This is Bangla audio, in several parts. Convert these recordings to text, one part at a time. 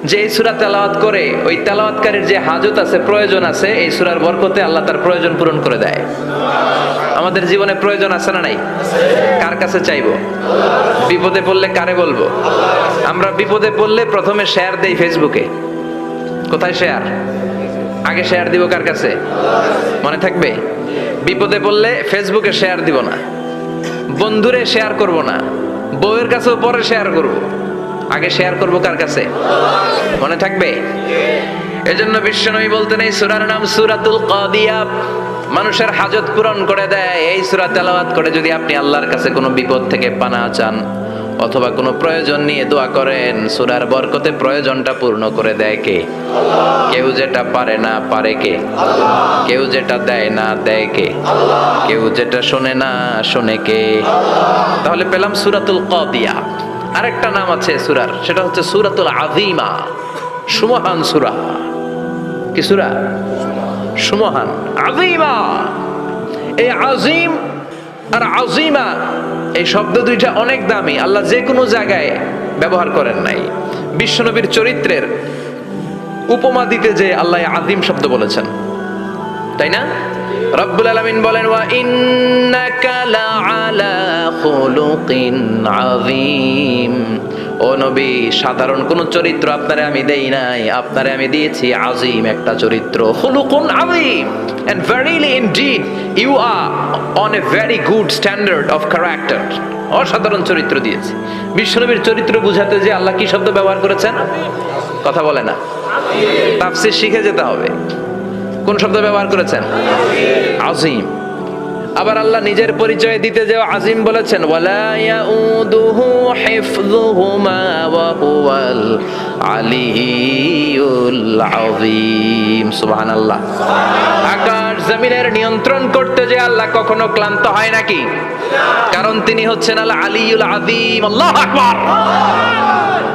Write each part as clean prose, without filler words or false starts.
যে এই সূরা তেলাওয়াত করে ওই তেলাওয়াতকারীর যে হাজত আছে, প্রয়োজন আছে, এই সূরার বরকতে আল্লাহ তার প্রয়োজন পূরণ করে দেয়। আমাদের জীবনে প্রয়োজন আছে না নাই? কার কাছে চাইবো? বিপদে পড়লে কারে বলবো? আমরা বিপদে পড়লে প্রথমে শেয়ার দেই ফেসবুকে। কোথায় শেয়ার? আগে শেয়ার দিব কার কাছে? মনে থাকবে? বিপদে পড়লে ফেসবুকে শেয়ার দিব না, বন্ধুরে শেয়ার করব না, বউয়ের কাছেও পরে শেয়ার করব, আগে শেয়ার করব কার কাছে? মনে থাকবে? এজন্য বিশ্বনবী বলতেন এই সূরার নাম সূরাতুল কাদিয়া, মানুষের হাজত পূরণ করে দেয়। এই সূরা তেলাওয়াত করে যদি আপনি আল্লাহর কাছে কোনো বিপদ থেকে পানাহ চান অথবা কোনো প্রয়োজন নিয়ে দোয়া করেন, সূরার বরকতে প্রয়োজনটা পূর্ণ করে দেয় কে? কেউ যেটা পারে না পারে কে? কেউ যেটা দেয় না দেয় কে? কেউ যেটা শোনে না শোনে কে? তাহলে পেলাম সূরাতুল কাদিয়া। আরেকটা নাম আছে সূরার, সেটা হচ্ছে সূরাতুল আযীমা, সুমহান সূরা। কি সূরা? সুমহান, আযীমা। এই আযীম আর আযীমা এই শব্দ দুইটা অনেক দামি, আল্লাহ যে কোনো জায়গায় ব্যবহার করেন নাই। বিশ্বনবীর চরিত্রের উপমা দিতে যে আল্লাহ আযীম শব্দ বলেছেন, তাই না? রব্বুল আলামিন বলেন ওয়া ইন্নাকা লাআলা খুলুকিন আযীম। ও নবী, সাধারণ কোন চরিত্র আপনারে আমি দেই নাই, আপনারে আমি দিয়েছি আযীম একটা চরিত্র, খুলুকুন আযীম। And verily indeed you are on a very good standard of character. অসাধারণ চরিত্র দিয়েছি। বিশ্বনবীর চরিত্র বুঝাতে যে আল্লাহ কি শব্দ ব্যবহার করেছেন? কথা বলে না, তাফসীর শিখে যেতে হবে। কোন শব্দ ব্যবহার করেছেন? আযীম। আবার আল্লাহ নিজের পরিচয় দিতে যে আযীম বলেছেন, ওয়ালা ইয়াউদুহু হিফযুহুমা ওয়া হুয়াল আলিয়্যুল আযীম। সুবহানাল্লাহ। আকাশ জমিনের নিয়ন্ত্রণ করতে যে আল্লাহ কখনো ক্লান্ত হয় নাকি? কারণ তিনি হচ্ছেন আল আলিয়্যুল আযীম। আল্লাহু আকবার।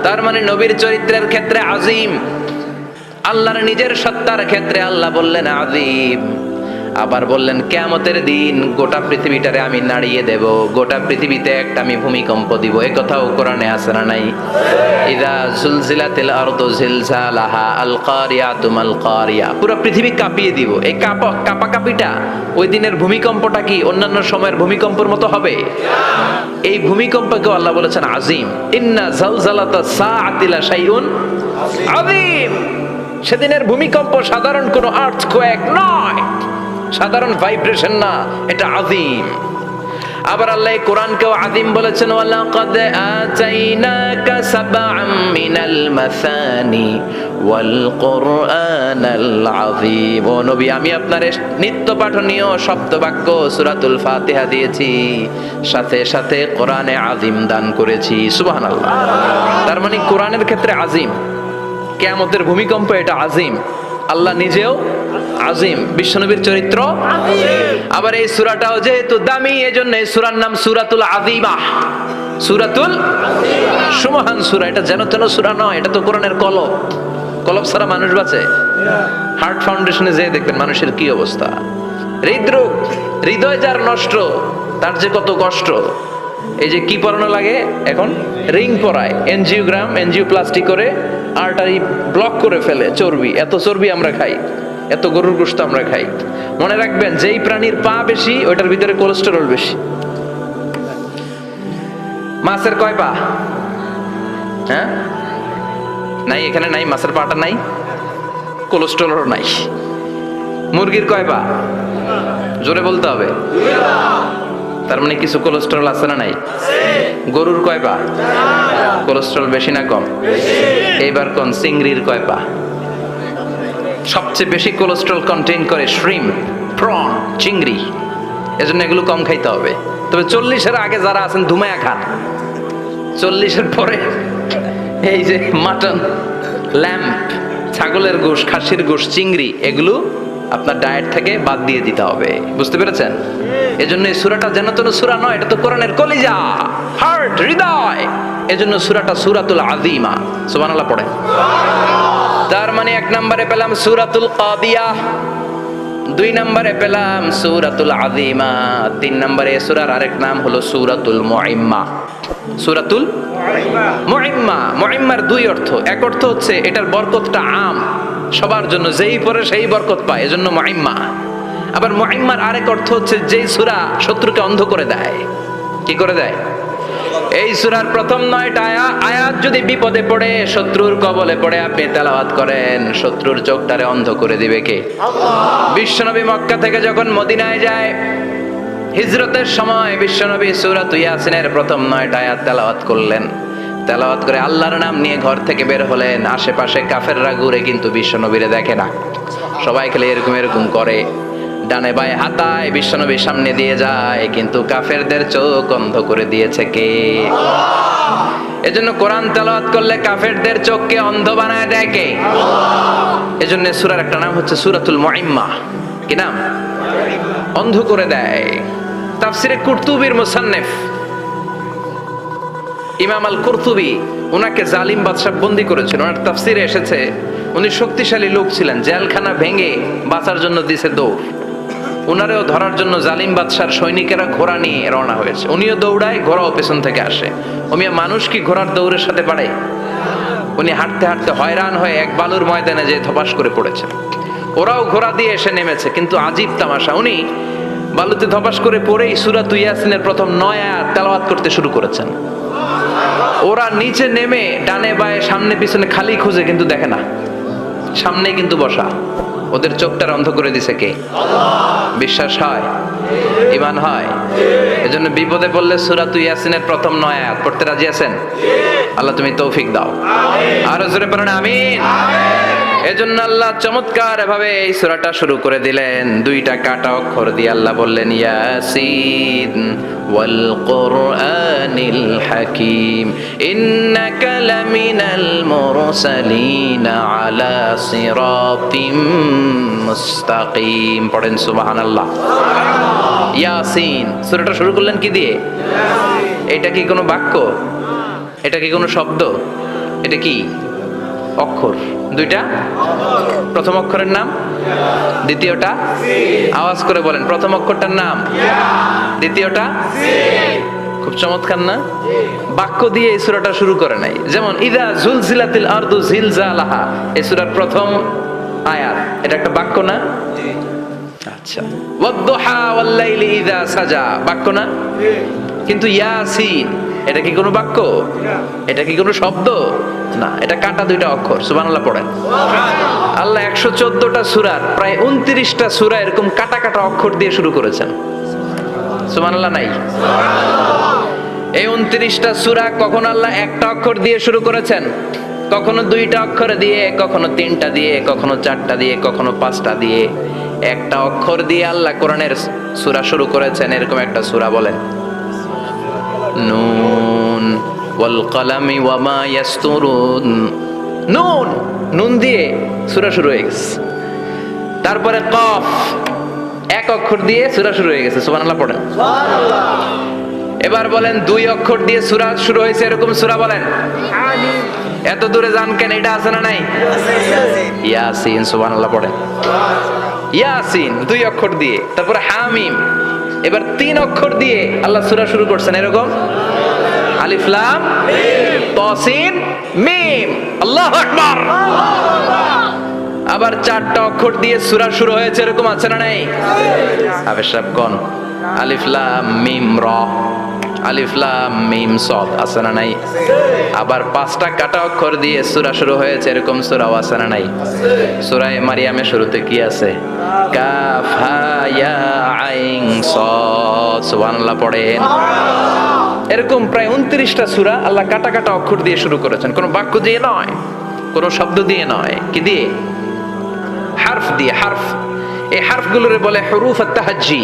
তার মানে নবীর চরিত্রের ক্ষেত্রে আযীম, আল্লাহর নিজের সত্তার ক্ষেত্রে আল্লাহ বললেন আযীম। আবার বললেন কিয়ামতের দিন গোটা পৃথিবীটারে আমি নাড়িয়ে দেব, গোটা পৃথিবীতে একটা আমি ভূমিকম্প দিব। এই কথাও কোরআনে আছে না নাই? ইযা যুলজিলাতিল আরদু জিলজালাহা আল কারিয়াতু মাল কারিয়া। পুরো পৃথিবী কাঁপিয়ে দিব। এই কাঁপাকাঁপিটা ওই দিনের ভূমিকম্পটা কি অন্যান্য সময়ের ভূমিকম্পের মতো হবে? এই ভূমিকম্পকে আল্লাহ বলেছেন আযীম। ইন্না জালজালাতাস সাআতি লা শাইউন আযীম। সেদিনের ভূমিকম্প সাধারণ কোনো আর্থকোয়েক নয়, সাধারণ ভাইব্রেশন না, এটা আযীম। আবার আল্লাহ কোরআনকেও আযীম বলেছেন, ওয়ালাকাদ আতাইনাকা সাবআম মিনাল মাসানি ওয়াল কুরআনাল আযীম। ও নবী, আমি আপনারে নিত্য পাঠনীয় শব্দবাক্য সূরাতুল ফাতিহা দিয়েছি, সাথে সাথে কোরআনে আযীম দান করেছি। সুবহানাল্লাহ। তার মানে কোরআনের ক্ষেত্রে আযীম, কিয়ামতের ভূমিকম্প এটা আযীম, আল্লাহ নিজেও আযীম, বিশ্বনবীর চরিত্র আযীম। আবার এই সূরাটাও যেহেতু দামি, এজন্য এই সূরার নাম সূরাতুল আযীমা, সূরাতুল সুমহান সূরা। এটা যেন তেন সূরা নয়, এটা তো কোরআনের কলব। কলব ছাড়া মানুষ বাঁচে? হার্ট ফাউন্ডেশনে যেয়ে দেখবেন মানুষের কি অবস্থা। হৃদরোগ, হৃদয় যার নষ্ট, তার যে কত কষ্ট। এই যে কি পরানো লাগে এখন? রিং পরায়, এনজিওগ্রাম, এনজিওপ্লাস্টি করে আর্টারি ব্লক করে ফেলে। চর্বি, এত চর্বি আমরা খাই, এত গরুর গোশত আমরা খাই। মনে রাখবেন, যেই প্রাণীর পা বেশি ওইটার ভিতরে কোলেস্টেরল বেশি। মাছের কয় পা? হ্যাঁ, নাই, এখানে নাই, মাছের পাটা নাই, কোলেস্টেরলও নাই। মুরগির কয় পা? জোরে বলতে হবে। তার মানে কিছু কোলেস্টেরল আছে না নাই? গরুর কয় পা? কোলেস্টেরল বেশি না কম? এইবার কোন চিংড়ির কয় পা? সবচেয়ে বেশি কোলেস্টেরল কন্টেইন করে শ্রিম্প, প্রন, চিংড়ি। এজন্য এগুলো কম খাইতে হবে। তবে 40-এর আগে যারা আছেন ধুমায়া খান, 40-এর পরে এই যে মাটন, ল্যাম্প, ছাগলের গোশ, খাসির গোশ, চিংড়ি, এগুলো আপনার ডায়েট থেকে বাদ দিয়ে দিতে হবে। বুঝতে পেরেছেন? এজন্য এই সূরাটা যেন তেন সূরা নয়, এটা তো কোরআনের কলিজা, হার্ট, হৃদয়। এজন্য সূরাটা সূরাতুল আযীমা। সুবহানাল্লাহ পড়ে। তার মানে এক নম্বরে পেলাম সূরাতুল কাদিয়া, 2 নম্বরে পেলাম সূরাতুল আযীমা, 3 নম্বরে সূরার আরেক নাম হলো সূরাতুল মুইম্মা। সূরাতুল মুইম্মা, মুইম্মার 2 অর্থ। এক অর্থ হচ্ছে এটার বরকতটা আম, সবার জন্য, যেই পড়ে সেই বরকত পায়, এজন্য মুইম্মা। আবার মুইম্মার আরেক অর্থ হচ্ছে যেই সূরা শত্রুকে অন্ধ করে দেয়। কি করে দেয়? এই সূরার প্রথম 9টা আয়াত যদি বিপদে পড়ে, শত্রুর কবলে পড়ে আপনি তেলাওয়াত করেন, শত্রুর চোখটারে অন্ধ করে দিবে কে? আল্লাহ। বিশ্বনবী মক্কা থেকে যখন মদিনায় যায়, হিজরতের সময় বিশ্বনবী সূরাতুল ইয়াসিনের প্রথম 9টা আয়াত তেলাওয়াত করলেন। তেলাওয়াত করে আল্লাহর নাম নিয়ে ঘর থেকে বের হলেন। আশেপাশে কাফেররা ঘুরে কিন্তু বিশ্বনবীরে দেখে না, সবাই খেলে এরকম এরকম করে, ডানে বায়ে হাতায় বিশ্বনবীর সামনে দিয়ে যায়, কিন্তু কাফেরদের চোখ অন্ধ করে দিয়েছে কে? আল্লাহ। এজন্য কোরআন তেলাওয়াত করলে কাফেরদের চোখকে অন্ধ বানায় দেয় কে? আল্লাহ। এজন্য সূরার একটা নাম হচ্ছে সূরাতুল মুইম্মা। কি নাম? অন্ধ করে দেয়। তাফসিরে কুরতুবীর মুসান্নিফ ইমাম আল কুরতুবী, উনাকে জালিম বাদশা বন্দী করেছিল। ওনার তাফসিরে এসেছে উনি শক্তিশালী লোক ছিলেন, জেলখানা ভেঙে বাঁচার জন্য দিছে দৌড়। উনারেও ধরার জন্য জালিম বাদশার সৈনিকেরা ঘোড়া নিয়ে রওনা হয়েছে। উনিও দৌড়ায়, ঘোড়াও পেছন থেকে আসে। ওমিয়া মানুষ কি ঘোড়ার দৌড়ের সাথে পারে? উনি হাঁটতে হাঁটতে হয়রান হয়ে এক বালুর ময়দানে যে ধপাস করে পড়েছে। ওরাও ঘোড়া দিয়ে এসে নেমেছে, কিন্তু আজীব তামাশা, উনি বালুতে ধপাস করে পড়েই সূরাতুল ইয়াসিনের প্রথম 9 আয়াত তেলাওয়াত করতে শুরু করেছেন। ওরা নিচে নেমে ডানে বায়ে সামনে পিছনে খালি খুঁজে, কিন্তু দেখে না, সামনে কিন্তু বসা। ওদের চোখটার অন্ধ করে দিছে কে? আল্লাহ। বিশ্বাস হয়? ঈমান হয়? এজন্য বিপদে পড়লে সূরাতুল ইয়াসিনের প্রথম 9 আয়াত পড়তে রাজি আছেন? আল্লাহ তুমি তৌফিক দাও। আরো জোরে পড়েন আমিন। এজন্য আল্লাহ চমৎকার ভাবে এই সূরাটা শুরু করে দিলেন। 2টা কাটা অক্ষর দিয়ে আল্লাহ বললেন ইয়াসিন ওয়াল কুরআনিল হাকীম ইন্নাকা লামিনাল মুরসালিন আলা সিরাতিম মুস্তাকিম। পড়েন সুবহানাল্লাহ। ইয়াসিন সূরাটা শুরু করলেন কি দিয়ে? এটা কি কোনো বাক্য? এটা কি কোনো শব্দ? এটা কি অক্ষর? 2টা। প্রথম অক্ষরের নাম, দ্বিতীয়টা আওয়াজ করে বলেন, প্রথম অক্ষরটার নাম, দ্বিতীয়টা। খুব চমৎকার না? বাক্য দিয়ে এই সূরাটা শুরু করে নাই। যেমন ইযা জুলজিলাতিল আরদু জিলজালাহা, এই সূরার প্রথম আয়াত, এটা একটা বাক্য না? আচ্ছা। ওয়াদ-দুহা ওয়াল-লাইলি ইযা সাজা, বাক্য না? কিন্তু ইয়াসিন এটা কি কোনো বাক্য? এটা কি কোনো শব্দ? না, এটা কাটা 2টা অক্ষর। সুবহানাল্লাহ পড়েন। আল্লাহ 114টা সূরার প্রায় 29টা সূরা এরকম কাটা কাটা অক্ষর দিয়ে শুরু করেছেন। সুবহানাল্লাহ নাই? এই 29টা সূরা কখনো আল্লাহ একটা অক্ষর দিয়ে শুরু করেছেন, কখনো 2টা অক্ষর দিয়ে, কখনো 3টা দিয়ে, কখনো 4টা দিয়ে, কখনো 5টা দিয়ে। একটা অক্ষর দিয়ে আল্লাহ কোরআনের সূরা শুরু করেছেন। এরকম একটা সূরা বলেন, নুন ওয়াল কলামি ওয়া মা ইয়াসতুরুন। নুন, নুন দিয়ে সূরা শুরু হয়ে গেছে। তারপরে কফ, এক অক্ষর দিয়ে সূরা শুরু হয়ে গেছে। সুবহানাল্লাহ পড়েন। সুবহানাল্লাহ। এবার বলেন 2 অক্ষর দিয়ে সূরা শুরু হয়েছে এরকম সূরা বলেন। আমিন। এত দূরে যান কেন? এটা আছে না নাই? ইয়াসিন। সুবহানাল্লাহ পড়েন। ইয়াসিন 2 অক্ষর দিয়ে। তারপরে হামিম। এবার 3 অক্ষর দিয়ে আল্লাহ সূরা শুরু করছেন এরকম, আলিফ লাম মিম তা সিন মিম। আল্লাহু আকবার। আবার 4টা অক্ষর দিয়ে সূরা শুরু হয়েছে এরকম আছে না নাই? হাফেজ সাহেব কোন? আলিফ লাম মিম রা, আলিফ লাম মিম সাদ আছে না নাই? আবার 5টা কাটা অক্ষর দিয়ে সূরা শুরু হয়েছে এরকম সূরাও আছে না নাই? সূরা মারিয়ামের শুরুতে কি আছে? কাফ হা ইয়া আইন সাদ। সুবহানাল্লাহ পড়েন। এরকম প্রায় 29টা সূরা আল্লাহ কাটা কাটা অক্ষর দিয়ে শুরু করেছেন। কোনো বাক্য দিয়ে নয়, কোনো শব্দ দিয়ে নয়। কি দিয়ে? হারফ দিয়ে। হারফ, এই হারফগুলোরে বলে হুরুফ আত-তাহাজ্জি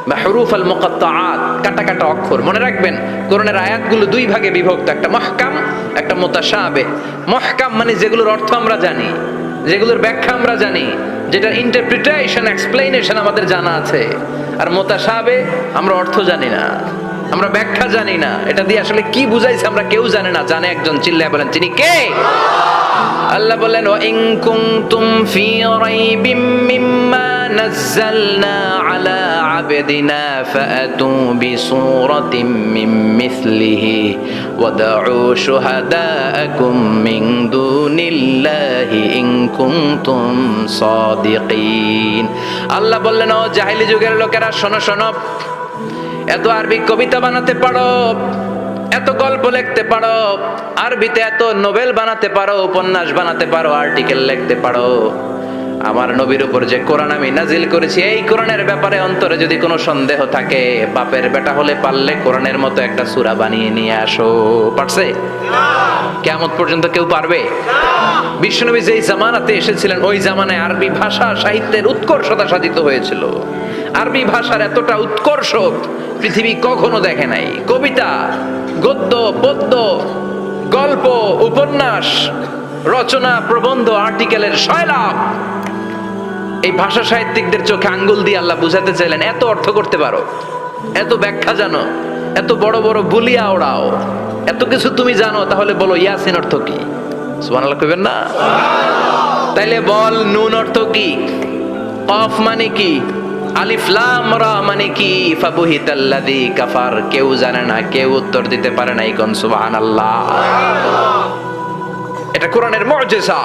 বা হুরুফ আল মুকাত্তাআত, কাটা কাটা অক্ষর। মনে রাখবেন কোরআনের আয়াতগুলো 2 ভাগে বিভক্ত, একটা মুহকাম, একটা মুতাশাবিহ। মুহকাম মানে যেগুলোর অর্থ আমরা জানি, যেগুলোর ব্যাখ্যা আমরা জানি, যেটার ইন্টারপ্রিটেশন, এক্সপ্লেনেশন আমাদের জানা আছে। আর মুতাশাবিহ আমরা অর্থ জানি না, আমরা ব্যাখ্যা জানি না, এটা দিয়ে আসলে কি বুঝাইছে আমরা কেউ জানে না। জানে একজন, চিল্লায় বলেন তিনি কে? আল্লাহ বলেন ওয়া ইন কুনতুম ফি রাইবিম মিম্মা নাযালনা আলা আবদিনা ফাআতু বিসূরাতিন মিন মিসলিহি ওয়াদউ শুহাদাআকুম মিন দুনিল্লাহি ইন কুনতুম সাদিকিন। আল্লাহ বললেন, ও জাহেলি যুগের লোকেরা, শোনো শোনো, এত আরবি কবিতা বানাতে পারো, এত গল্প লিখতে পারো, আরবিতে এত নোবেল বানাতে পারো, উপন্যাস বানাতে পারো, আর্টিকেল লিখতে পারো, আমার নবীর উপর যে কোরআন আমি নাজিল করেছি এই কোরআনের ব্যাপারে অন্তরে যদি কোনো সন্দেহ থাকে, বাপের বেটা হলে পারলে কোরআনের মতো একটা সূরা বানিয়ে নিয়ে আসো। পারছে? কিয়ামত পর্যন্ত কেউ পারবে? বিশ্বনবী যেই জামানাতে এসেছিলেন ওই জামানায় আরবি ভাষা সাহিত্যের উৎকর্ষতা সাধিত হয়েছিল। আরবি ভাষার এতটা উৎকর্ষ পৃথিবী কখনো দেখে নাই। কবিতা, গদ্য, পদ্য, গল্প, উপন্যাস, রচনা, প্রবন্ধ, আর্টিকেলের সয়লাভ। এই ভাষা সাহিত্যিকদের চোখে আঙ্গুল দিয়ে আল্লাহ বুঝাতে চাইলেন, এত অর্থ করতে পারো, এত ব্যাখ্যা জানো, এত বড় বড় বুলিয়া ওড়াও, এত কিছু তুমি জানো, তাহলে বলো ইয়াসিন অর্থ কি? সুবহানাল্লাহ কইবেন না? তাইলে বল, নুন অর্থ কি? কফ মানে কি? আলিফ লাম রা মানে কি? ফাবুহিতাল্লাযী কাফার। কেউ জানে না, কেউ উত্তর দিতে পারে না। কোন সুবহানাল্লাহ। এটা কোরআনের মুজিজা,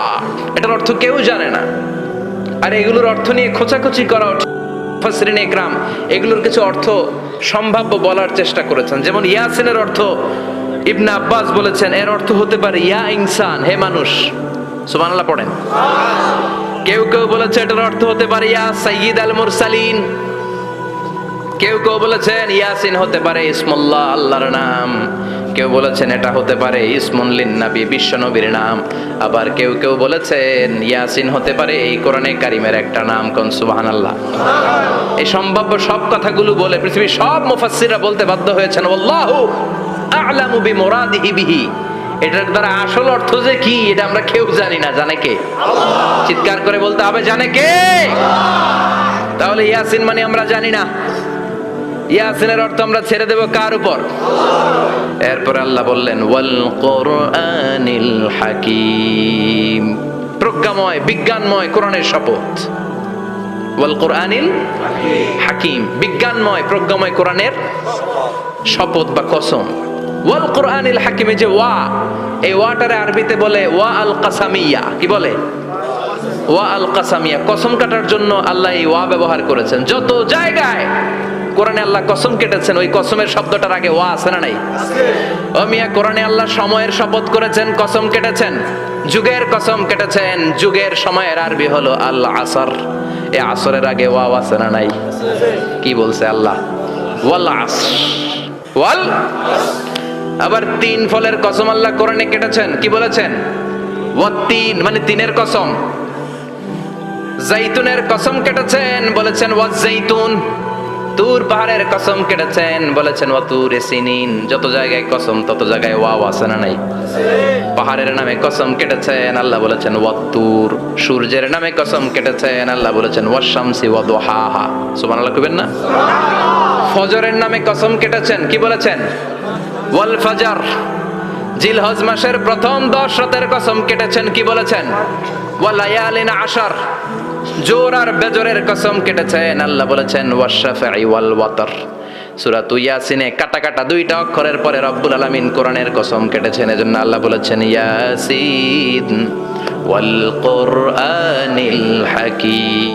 এটার অর্থ কেউ জানে না। আর এগুলোর অর্থ নিয়ে খোঁচাখুচি করা, মুফাসসিরিন ইকরাম এগুলোর কিছু অর্থ সম্ভাব্য বলার চেষ্টা করেছেন। যেমন ইয়াসিনের অর্থ ইবনে আব্বাস বলেছেন, এর অর্থ হতে পারে ইয়া ইনসান, হে মানুষ। সুবহানাল্লাহ পড়েন। কেউ কেউ বলেছে এটার অর্থ হতে পারে ইয়া সাইয়্যিদ আল মুরসালিন। কেউ কেউ বলেছেন ইয়াসিন হতে পারে ইসমুল্লাহ, আল্লাহর নাম। কেউ বলেছেন এটা হতে পারে ইসমুন লিন নবী, বিশ্ব নবীর নাম। আবার কেউ কেউ বলেছেন ইয়াসিন হতে পারে এই কোরআনে কারিমের একটা নাম। কোন সুবহানাল্লাহ। এই সম্ভাব্য সব কথাগুলো বলে পৃথিবীর সব মুফাসসিররা বলতে বাধ্য হয়েছেন আল্লাহু আ'লামু বিমুরাদিহি বিহি। এটার দ্বারা আসল অর্থ যে কি এটা আমরা কেউ জানি না। জানে কে? আল্লাহ। চিৎকার করে বলতে হবে, জানে কে? তাহলে ইয়াসিন মানে আমরা জানি না। ইয়াসিনের অর্থ আমরা ছেড়ে দেব কার উপর? এরপর আল্লাহ বললেন ওয়াল কোরআনিল হাকিম, প্রজ্ঞাময় বিজ্ঞানময় কোরআনের শপথ। ওয়াল কোরআনিল হাকিম, বিজ্ঞানময় প্রজ্ঞাময় কোরআনের শপথ বা কসম। ওয়াল কোরআনিল হাকিমে যে ওয়া, এই ওয়াটারে আরবিতে বলে ওয়া আল কাসামিয়া। কি বলে? ওয়া আল কাসামিয়া, কসম কাটার জন্য আল্লাহ এই ওয়া ব্যবহার করেছেন। যত জায়গায় কোরআনে আল্লাহ কসম কেটেছেন ওই কসমের শব্দটার আগে ওয়া আছে না নাই? ও মিয়া, কোরআনে আল্লাহ সময়ের শপথ করেছেন, কসম কেটেছেন, যুগের কসম কেটেছেন। যুগের সময়ের আরবি হলো আল আসর। এই আসরের আগে ওয়া আছে না নাই? কি বলছে আল্লাহ? ওয়াল আসর, ওয়াল। আবার তিন ফলের কসম আল্লাহ কোরআনে কেটেছেন। কি বলেছেন? ওয়াত্তিন মানে তিনের কসম। জাইতুনের কসম কেটেছেন, বলেছেন ওয়াজ জাইতুন। তুর পাহাড়ের কসম কেটেছেন, বলেছেন ওয়া তুর সিনিন। যত জায়গায় কসম তত জায়গায় ওয়া আছে না নাই? পাহাড়ের নামে কসম কেটেছেন, আল্লাহ বলেছেন ওয়া তুর। সূর্যের নামে কসম কেটেছেন, আল্লাহ বলেছেন ওয়াশ শামসি ওয়া দুহাহা। সুবহানাল্লাহ কইবেন না? ফজরের নামে কসম কেটেছেন। কি বলেছেন? ওয়াল ফাজর। জিলহজ মাসের প্রথম 10 রাতের কসম কেটেছেন। কি বলেছেন? ওয়া লায়ালিন আশর। জোর আর বেজরের কসম কেটেছেন, আল্লাহ বলেছেন ওয়াশ-শাফঈ ওয়াল ওয়াতর। সূরা ইয়াসিনে কাটা কাটা 2টা অক্ষরের পরে রব্বুল আলামিন কোরআনের কসম কেটেছেন। এজন্য আল্লাহ বলেছেন ইয়াসিন ওয়াল কোরআনিল হাকিম।